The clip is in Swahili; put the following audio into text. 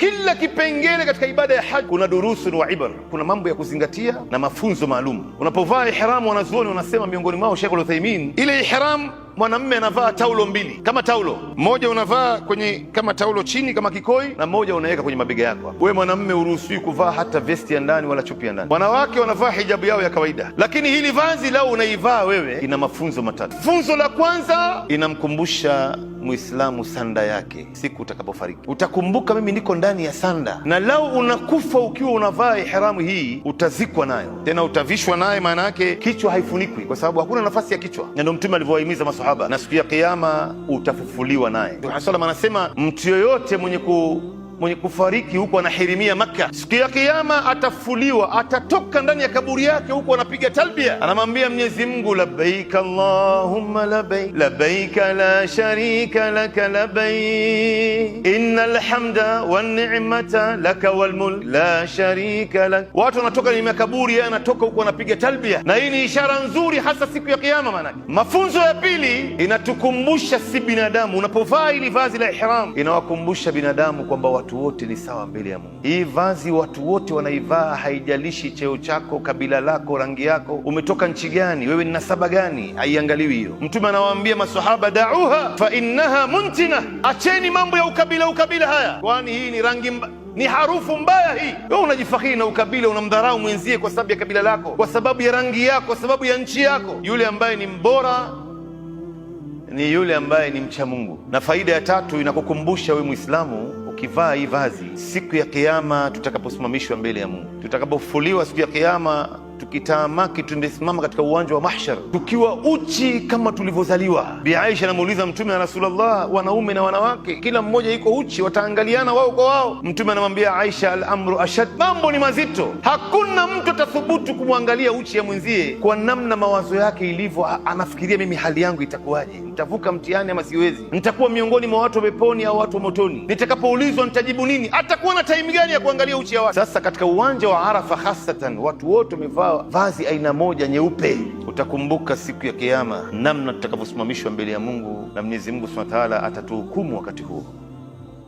kila kipengele katika ibada ya haji kuna durusun wa ibar, kuna mambo ya kuzingatia na mafunzo maalum. Unapovaa ihram, wanazuoni wanasema miongoni mwao Sheikh Al-Uthaymeen, ile ihram mwanamume anavaa taulo mbili kama taulo moja, unavaa kwenye kama taulo chini kama kikoi, na moja unaweka kwenye mabega yako. Wewe mwanamume uruhusiwi kuvaa hata vesti ya ndani wala chupi ya ndani. Wanawake wanavaa hijabu yao ya kawaida, lakini hili vazi lao unaivaa wewe ina mafunzo matatu. Funzo la kwanza, inamkumbusha Muislamu sanda yake siku utakapofariki. Utakumbuka mimi niko ndani ya sanda, na lau unakufa ukiwa unavaa ihramu hii utazikwa nayo, tena utavishwa naye. Maana yake kichwa haifunikwi kwa sababu hakuna nafasi ya kichwa, na ndio Mtume alivyowahimiza masahaba, na siku ya Kiyama utafufuliwa naye. Rasulullah anasema mtu yoyote mwenye kufariki huko anahirimia Makka, siku ya Kiyama atafufuliwa, atatoka ndani ya kaburi yake huko anapiga talbia, anamwambia Mwenyezi Mungu, labbaik Allahumma labbaik, labbaik la sharika laka labbaik, innal hamda wan ni'mata laka wal mulk la sharika lak. Watu wanatoka ndani ya kaburi, yeye anatoka huko anapiga talbia, na hii ni ishara nzuri hasa siku ya Kiyama. Maana mafunzo ya pili, inatukumbusha si binadamu. Unapovaa hili vazi la ihram, inawakumbusha binadamu kwamba watu wote ni sawa mbele ya Mungu. Hii vazi watu wote wanaivaa, haijalishi cheo chako, kabila lako, rangi yako, umetoka nchi gani, wewe ni nasaba gani, haiangaliwi hiyo. Mtume anawaambia maswahaba, dauha fa innaha muntina, acheni mambo ya ukabila haya, kwani hii ni rangi ni harufu mbaya hii. Wewe unajifakhiri na ukabila, unamdharau mwenzie kwa sababu ya kabila lako, kwa sababu ya rangi yako, kwa sababu ya nchi yako. Yule ambaye ni mbora ni yule ambaye ni mcha Mungu. Na faida ya tatu, inakukumbusha wewe Muislamu, ukivaa hii vazi siku ya Kiyama, tutakaposimamishwa mbele ya Mungu, tutakapofufuliwa siku ya Kiyama, tukitaamaki tumesimama katika uwanja wa mahshar tukiwa uchi kama tulivyozaliwa. Bi Aisha anamuuliza Mtume, ya Rasulullah, wanaume na wanawake kila mmoja yuko uchi, wataangaliana wao kwa wao? Mtume anamwambia Aisha, al-amru ashad, mambo ni mazito. Hakuna mtu atathubutu kumwangalia uchi ya mwenzie kwa namna mawazo yake ilivyo. Anafikiria, mimi hali yangu itakuwaje? Nitavuka mtihani ama siwezi? Nitakuwa miongoni mwa watu wa peponi au watu wa motoni? Nitakapoulizwa nitajibu nini? Atakuwa na time gani ya kuangalia uchi ya watu? Sasa katika uwanja wa Arafa hasatan, watu wote wamevaa vazi aina moja nyeupe. Utakumbuka siku ya Kiyama namna tutakavyosimamishwa mbele ya Mungu, na Mwenyezi Mungu Subhanahu wa Ta'ala atatuhukumu wakati huo.